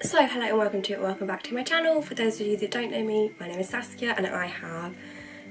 So hello and welcome back to my channel. For those of you that don't know me, my name is Saskia and I have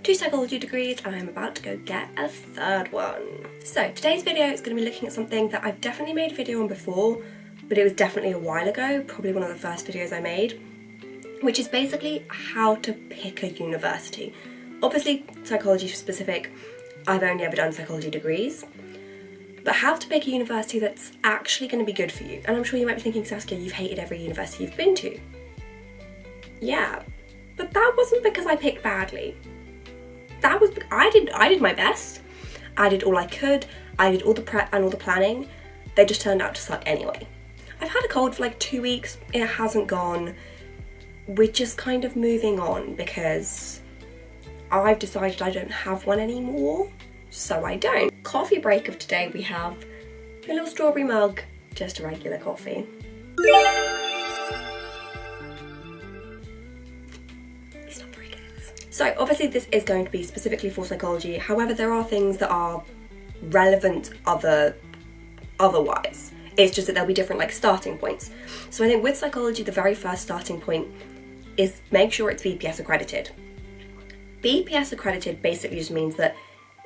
2 psychology degrees and I'm about to go get a third one. So today's video is going to be looking at something that I've definitely made a video on before, but it was definitely a while ago, probably one of the first videos I made, which is basically how to pick a university. Obviously psychology specific, I've only ever done psychology degrees, but how to pick a university that's actually going to be good for you. And I'm sure you might be thinking, Saskia, you've hated every university you've been to. Yeah, but that wasn't because I picked badly. I did my best. I did all I could. I did all the prep and all the planning. They just turned out to suck anyway. I've had a cold for like 2 weeks. It hasn't gone. We're just kind of moving on because I've decided I don't have one anymore. So I don't. Coffee break of today, we have a little strawberry mug, just a regular coffee. It's not very good. So obviously this is going to be specifically for psychology, however there are things that are relevant otherwise. It's just that there'll be different like starting points. So I think with psychology the very first starting point is make sure it's BPS accredited. BPS accredited basically just means that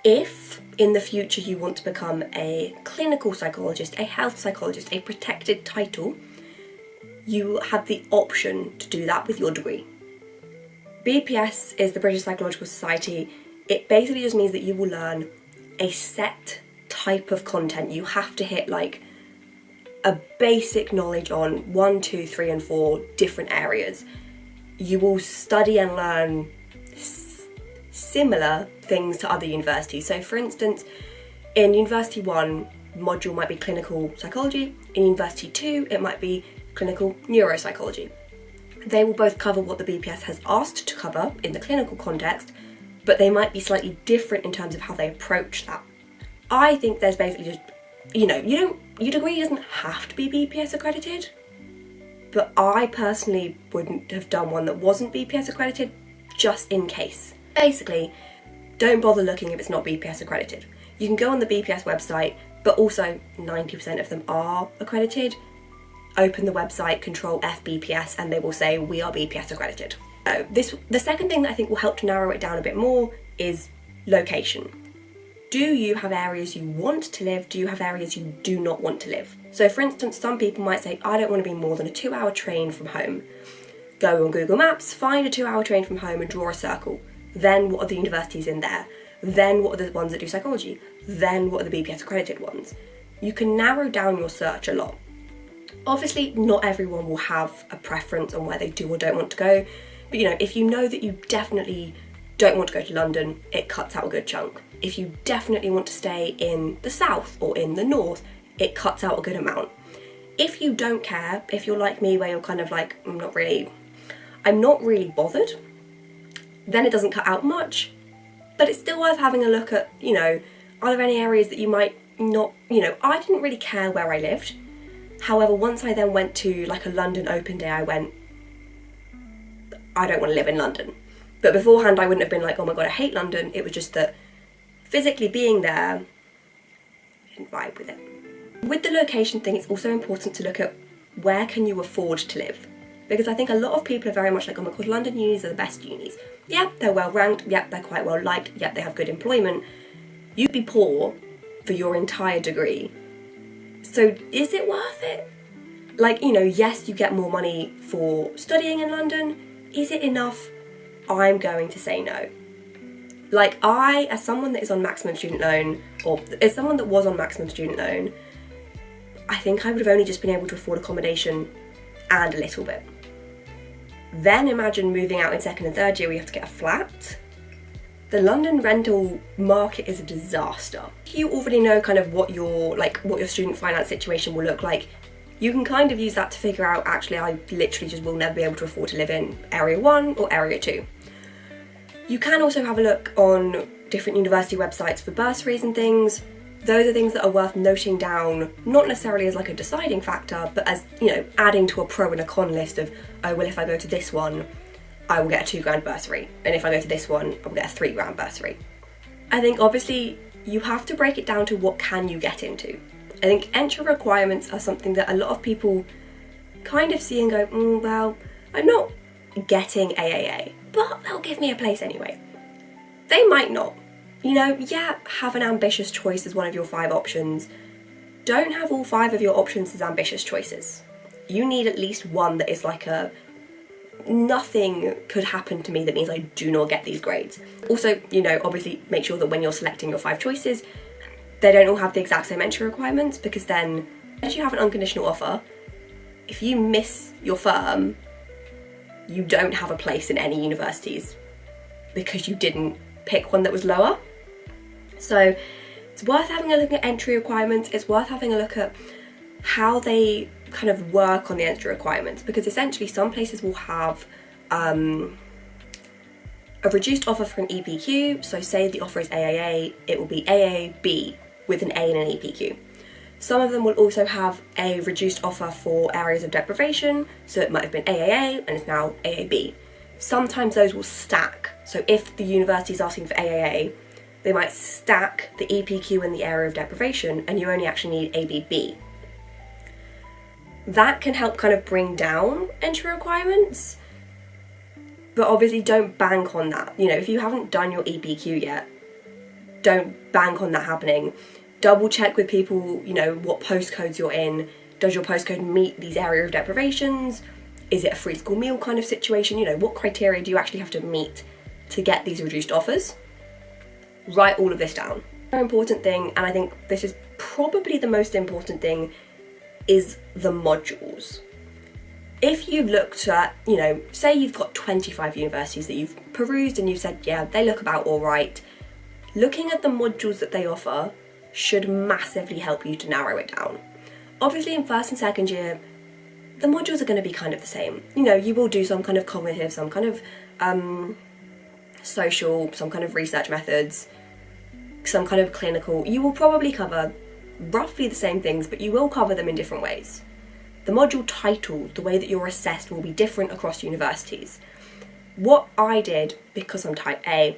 if in the future you want to become a clinical psychologist, a health psychologist, a protected title, you have the option to do that with your degree. BPS is the British Psychological Society. It basically just means that you will learn a set type of content. You have to hit like a basic knowledge on 1, 2, 3 and 4 different areas. You will study and learn similar things to other universities. So for instance, in University 1, module might be clinical psychology. In University 2, it might be clinical neuropsychology. They will both cover what the BPS has asked to cover in the clinical context, but they might be slightly different in terms of how they approach that. I think there's basically just, your degree doesn't have to be BPS accredited, but I personally wouldn't have done one that wasn't BPS accredited just in case. Basically, don't bother looking if it's not BPS accredited. You can go on the BPS website, but also 90% of them are accredited. Open the website, Control F BPS, and they will say we are BPS accredited. The second thing that I think will help to narrow it down a bit more is location. Do you have areas you want to live? Do you have areas you do not want to live? So for instance, some people might say, I don't want to be more than a 2-hour train from home. Go on Google Maps, find a 2-hour train from home and draw a circle. Then what are the universities in there? Then what are the ones that do psychology? Then what are the BPS accredited ones? You can narrow down your search a lot. Obviously, not everyone will have a preference on where they do or don't want to go. But if you know that you definitely don't want to go to London, it cuts out a good chunk. If you definitely want to stay in the south or in the north, it cuts out a good amount. If you don't care, if you're like me where you're kind of like, I'm not really bothered, then it doesn't cut out much, but it's still worth having a look at, are there any areas that you might not, I didn't really care where I lived. However, once I then went to like a London open day, I went, I don't want to live in London. But beforehand, I wouldn't have been like, oh my God, I hate London. It was just that physically being there, I didn't vibe with it. With the location thing, it's also important to look at where can you afford to live? Because I think a lot of people are very much like, oh my God, London unis are the best unis. Yeah, they're well ranked, yeah, they're quite well liked, yeah, they have good employment. You'd be poor for your entire degree. So is it worth it? Like, yes, you get more money for studying in London. Is it enough? I'm going to say no. Like as someone that is on maximum student loan, or as someone that was on maximum student loan, I think I would have only just been able to afford accommodation and a little bit. Then imagine moving out in second and third year where you have to get a flat. The London rental market is a disaster. You already know kind of what your student finance situation will look like. You can kind of use that to figure out, actually, I literally just will never be able to afford to live in Area 1 or Area 2. You can also have a look on different university websites for bursaries and things. Those are things that are worth noting down, not necessarily as like a deciding factor, but as, adding to a pro and a con list of, oh, well, if I go to this one, I will get a £2,000 bursary. And if I go to this one, I will get a £3,000 bursary. I think obviously you have to break it down to what can you get into. I think entry requirements are something that a lot of people kind of see and go, well, I'm not getting AAA, but they'll give me a place anyway. They might not. You know, yeah, have an ambitious choice as one of your 5 options. Don't have all 5 of your options as ambitious choices. You need at least one that is like a, nothing could happen to me that means I do not get these grades. Also, you know, obviously make sure that when you're selecting your 5 choices, they don't all have the exact same entry requirements, because then, as you have an unconditional offer, if you miss your firm, you don't have a place in any universities because you didn't pick one that was lower. So it's worth having a look at entry requirements. It's worth having a look at how they kind of work on the entry requirements, because essentially some places will have a reduced offer for an EPQ. So say the offer is AAA, it will be AAB with an A and an EPQ. Some of them will also have a reduced offer for areas of deprivation, so it might have been AAA and it's now AAB. Sometimes those will stack, so if the university is asking for AAA, they might stack the EPQ and the area of deprivation, and you only actually need ABB. That can help kind of bring down entry requirements, but obviously don't bank on that. You know, if you haven't done your EPQ yet, don't bank on that happening. Double check with people, you know, what postcodes you're in. Does your postcode meet these area of deprivations? Is it a free school meal kind of situation? You know, what criteria do you actually have to meet to get these reduced offers? Write all of this down. Very important thing, and I think this is probably the most important thing, is the modules. If you've looked at, you know, say you've got 25 universities that you've perused and you've said, yeah, they look about all right, looking at the modules that they offer should massively help you to narrow it down. Obviously in first and second year, the modules are going to be kind of the same. You know, you will do some kind of cognitive, some kind of social, some kind of research methods, some kind of clinical. You will probably cover roughly the same things, but you will cover them in different ways. The module title, the way that you're assessed, will be different across universities. What I did, because I'm type A,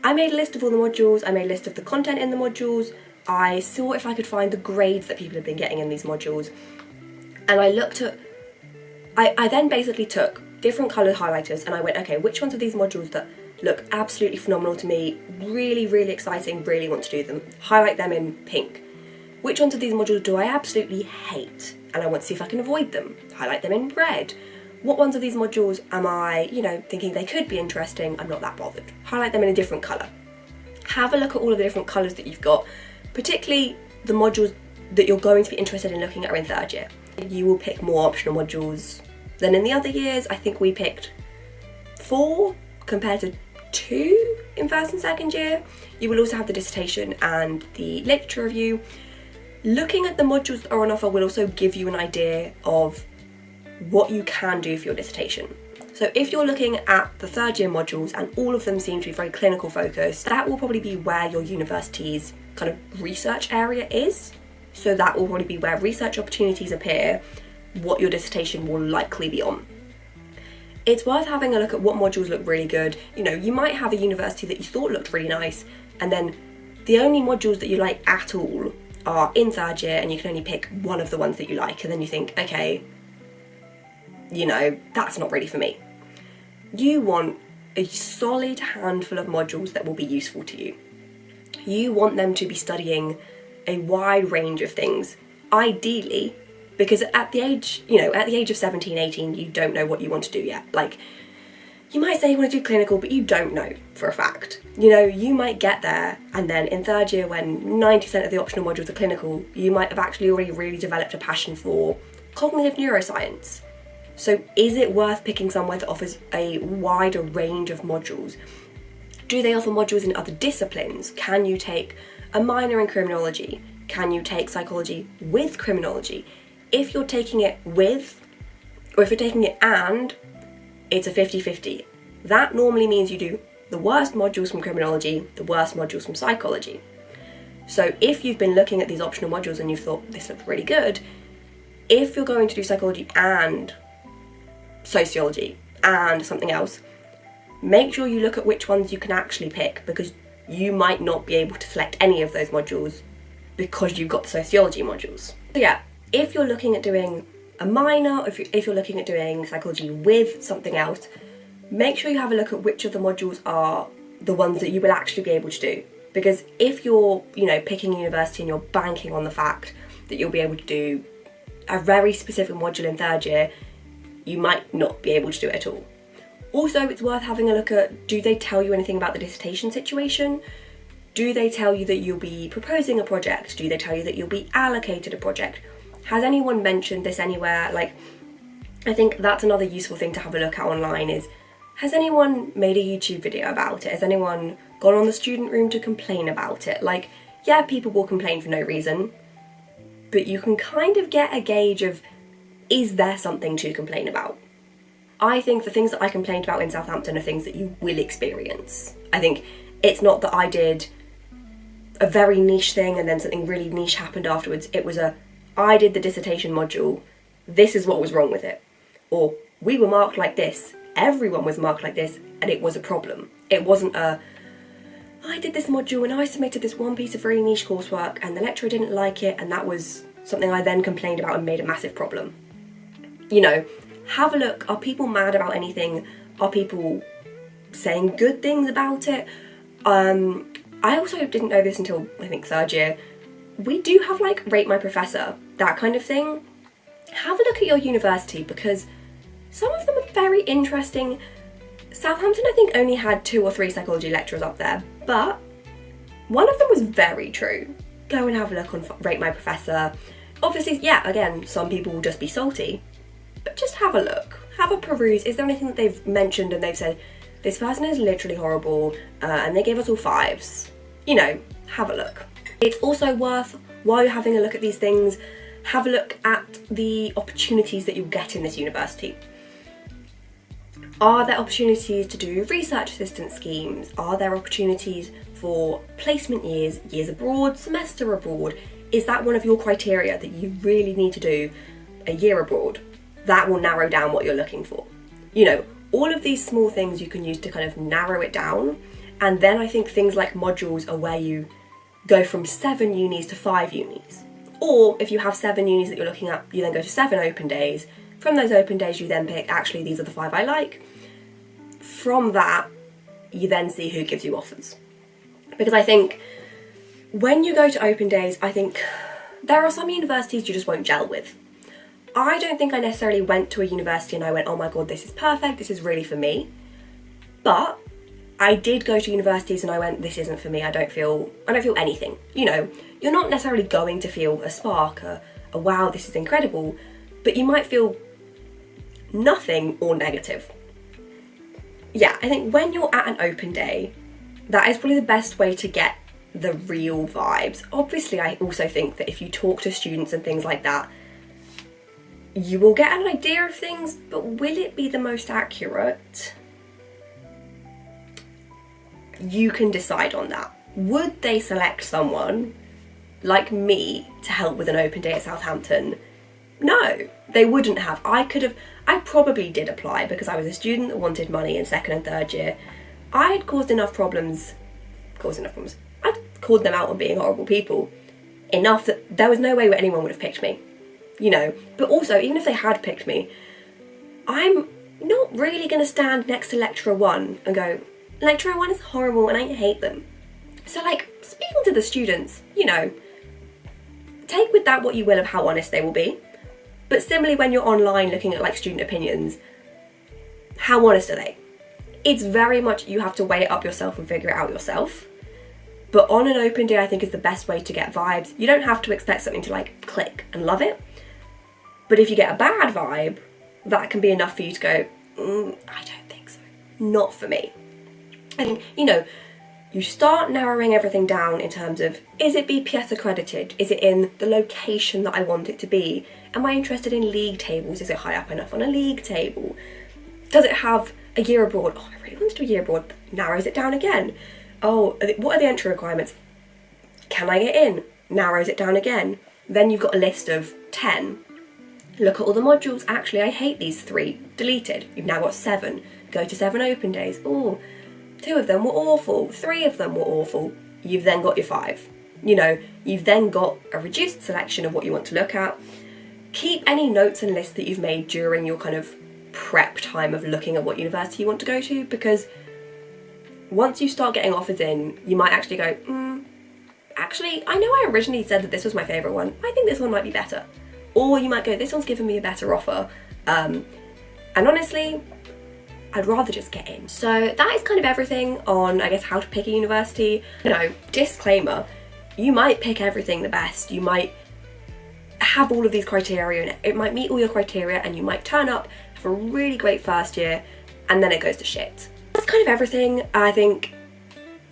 I made a list of all the modules, I made a list of the content in the modules, I saw if I could find the grades that people have been getting in these modules, and I looked at, I then basically took different coloured highlighters and I went, okay, which ones of these modules that look absolutely phenomenal to me, really, really exciting, really want to do them, highlight them in pink. Which ones of these modules do I absolutely hate and I want to see if I can avoid them, highlight them in red. What ones of these modules am I, you know, thinking they could be interesting, I'm not that bothered, highlight them in a different colour. Have a look at all of the different colours that you've got, particularly the modules that you're going to be interested in looking at are in third year. You will pick more optional modules than in the other years. I think we picked 4 compared to 2 in first and second year. You will also have the dissertation and the literature review. Looking at the modules that are on offer will also give you an idea of what you can do for your dissertation. So if you're looking at the third year modules and all of them seem to be very clinical focused, that will probably be where your university's kind of research area is. So that will probably be where research opportunities appear, what your dissertation will likely be on. It's worth having a look at what modules look really good. You know, you might have a university that you thought looked really nice, and then the only modules that you like at all are in third year, and you can only pick one of the ones that you like, and then you think, okay, you know, that's not really for me. You want a solid handful of modules that will be useful to you. You want them to be studying a wide range of things, ideally, because at the age, you know, at the age of 17, 18, you don't know what you want to do yet. Like, you might say you want to do clinical, but you don't know for a fact. You know, you might get there, and then in third year, when 90% of the optional modules are clinical, you might have actually already really developed a passion for cognitive neuroscience. So is it worth picking somewhere that offers a wider range of modules? Do they offer modules in other disciplines? Can you take a minor in criminology? Can you take psychology with criminology? If you're taking it with, or if you're taking it and, it's a 50-50. That normally means you do the worst modules from criminology, the worst modules from psychology. So if you've been looking at these optional modules and you've thought, this looks really good, if you're going to do psychology and sociology and something else, make sure you look at which ones you can actually pick, because you might not be able to select any of those modules because you've got the sociology modules. So yeah, if you're looking at doing a minor, or if you're looking at doing psychology with something else, make sure you have a look at which of the modules are the ones that you will actually be able to do. Because if you're, picking a university and you're banking on the fact that you'll be able to do a very specific module in third year, you might not be able to do it at all. Also, it's worth having a look at, do they tell you anything about the dissertation situation? Do they tell you that you'll be proposing a project? Do they tell you that you'll be allocated a project? Has anyone mentioned this anywhere? I think that's another useful thing to have a look at online is, has anyone made a YouTube video about it? Has anyone gone on the student room to complain about it? Yeah, people will complain for no reason, but you can kind of get a gauge of, is there something to complain about? I think the things that I complained about in Southampton are things that you will experience. I think it's not that I did a very niche thing and then something really niche happened afterwards. It was I did the dissertation module, this is what was wrong with it. Or, we were marked like this, everyone was marked like this, and it was a problem. It wasn't I did this module and I submitted this one piece of very niche coursework and the lecturer didn't like it and that was something I then complained about and made a massive problem. Have a look. Are people mad about anything? Are people saying good things about it? I also didn't know this until, I think, third year. We do have, Rate My Professor, that kind of thing. Have a look at your university because some of them are very interesting. Southampton, I think, only had 2 or 3 psychology lecturers up there, but one of them was very true. Go and have a look on Rate My Professor. Obviously, yeah, again, some people will just be salty, but just have a look. Have a peruse. Is there anything that they've mentioned and they've said, this person is literally horrible, and they gave us all 5s? Have a look. It's also worth, while you're having a look at these things, have a look at the opportunities that you'll get in this university. Are there opportunities to do research assistant schemes? Are there opportunities for placement years, years abroad, semester abroad? Is that one of your criteria that you really need to do a year abroad? That will narrow down what you're looking for. All of these small things you can use to kind of narrow it down. And then I think things like modules are where you go from 7 unis to 5 unis. Or if you have 7 unis that you're looking at, you then go to 7 open days. From those open days, you then pick, actually, these are the 5 I like. From that, you then see who gives you offers. Because I think when you go to open days, I think there are some universities you just won't gel with. I don't think I necessarily went to a university and I went, oh my god, this is perfect, this is really for me. But I did go to universities and I went, this isn't for me, I don't feel anything. You're not necessarily going to feel a spark, a wow, this is incredible, but you might feel nothing or negative. Yeah, I think when you're at an open day, that is probably the best way to get the real vibes. Obviously, I also think that if you talk to students and things like that, you will get an idea of things, but will it be the most accurate? You can decide on that. Would they select someone like me to help with an open day at Southampton? No, they wouldn't have. I probably did apply because I was a student that wanted money in 2nd and 3rd year. I had caused enough problems. I'd called them out on being horrible people enough that there was no way anyone would have picked me. But also, even if they had picked me, I'm not really going to stand next to lecturer 1 and go, lecturer 1 is horrible and I hate them. So speaking to the students, take with that what you will of how honest they will be. But similarly, when you're online looking at student opinions, how honest are they? It's very much, you have to weigh it up yourself and figure it out yourself. But on an open day, I think is the best way to get vibes. You don't have to expect something to click and love it. But if you get a bad vibe, that can be enough for you to go, I don't think so. Not for me. And, you start narrowing everything down in terms of, is it BPS accredited? Is it in the location that I want it to be? Am I interested in league tables? Is it high up enough on a league table? Does it have a year abroad? Oh, I really want to do a year abroad. Narrows it down again. Oh, what are the entry requirements? Can I get in? Narrows it down again. Then you've got a list of 10. Look at all the modules. Actually, I hate these 3. Deleted. You've now got 7. Go to 7 open days. Oh, 2 of them were awful. 3 of them were awful. You've then got your 5. You've then got a reduced selection of what you want to look at. Keep any notes and lists that you've made during your kind of prep time of looking at what university you want to go to, because once you start getting offers in, you might actually go, actually, I know I originally said that this was my favourite one. I think this one might be better. Or you might go, this one's given me a better offer. And honestly, I'd rather just get in. So that is kind of everything on, I guess, how to pick a university. You know, disclaimer, you might pick everything the best. You might have all of these criteria and it might meet all your criteria, and you might turn up, have a really great first year, and then it goes to shit. That's kind of everything. I think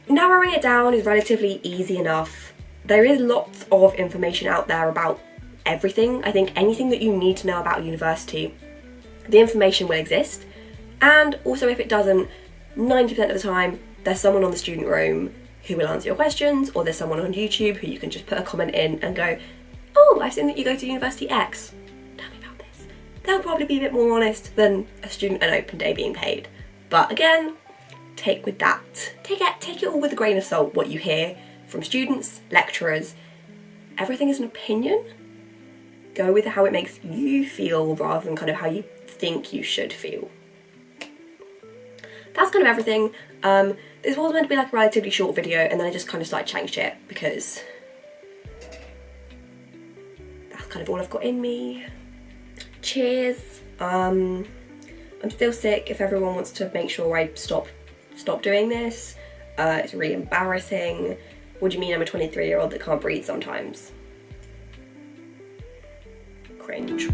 narrowing it down is relatively easy enough. There is lots of information out there about everything. I think anything that you need to know about a university, the information will exist. And also, if it doesn't, 90% of the time, there's someone on the student room who will answer your questions, or there's someone on YouTube who you can just put a comment in and go, oh, I've seen that you go to University X. Tell me about this. They'll probably be a bit more honest than a student an open day being paid. But again, take with that. Take it all with a grain of salt, what you hear from students, lecturers. Everything is an opinion. Go with how it makes you feel rather than kind of how you think you should feel. That's kind of everything. This was meant to be like a relatively short video, and then I just kind of started chatting shit because that's kind of all I've got in me. Cheers. I'm still sick. If everyone wants to make sure I stop doing this, it's really embarrassing. What do you mean I'm a 23-year-old that can't breathe sometimes? Cringe.